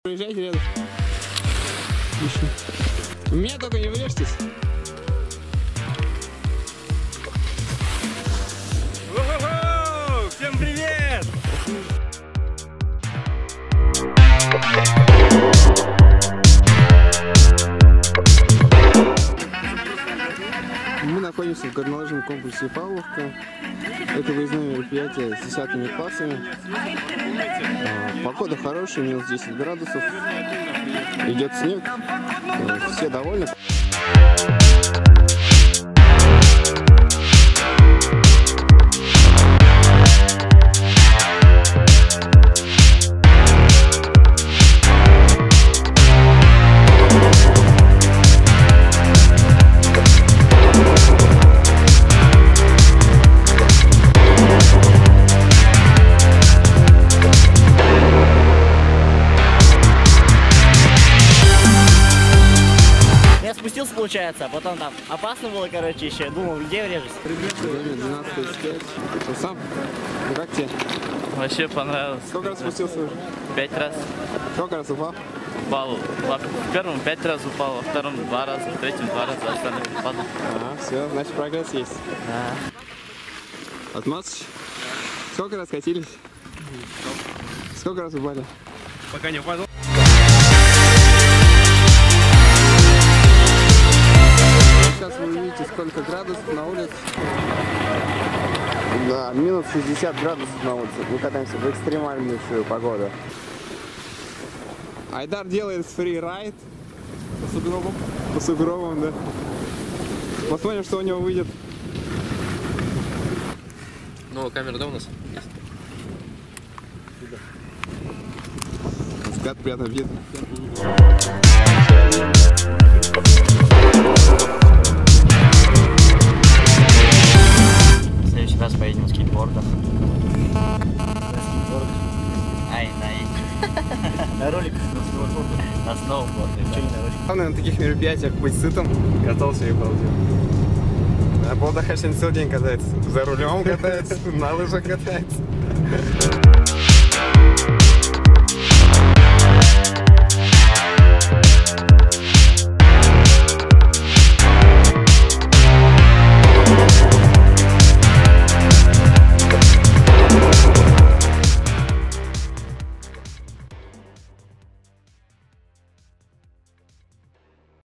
Проезжайте рядом. У меня только не врежьтесь. Всем привет! Мы находимся в горнолыжном комплексе Павловка. Это выездное мероприятие с 10 классами. Погода хорошая, минус 10 градусов. Идет снег. Все довольны. Спустился, получается, а потом там опасно было, короче, еще. Я думал, людей врежусь. Время 12:35. Ты сам? Ну как тебе? Вообще понравилось. Сколько раз спустился уже? 5 раз. Сколько раз упал? Упал. В первом 5 раз упал, во втором 2 раза, в третьем 2 раза, а остальные падал. Ага, все, значит прогресс есть. Да. Отмазыч? Сколько раз катились? Сколько раз упали? Пока не упал. Сейчас вы увидите, сколько градусов на улице. Да, минус 60 градусов на улице. Мы катаемся в экстремальнейшую погоду. Айдар делает фрирайд. По сугробам. По сугробам, да. Посмотрим, что у него выйдет. Ну, камера, да, у нас? Взгляд приятно видит. В следующий раз поедем на скейтбордах. На скейтбордах? Ай, на роликах, на сноуборде. Главное на таких мероприятиях быть сытым. Катался и балдел. А Балдахаш целый день катается. За рулем катается, на лыжах катается.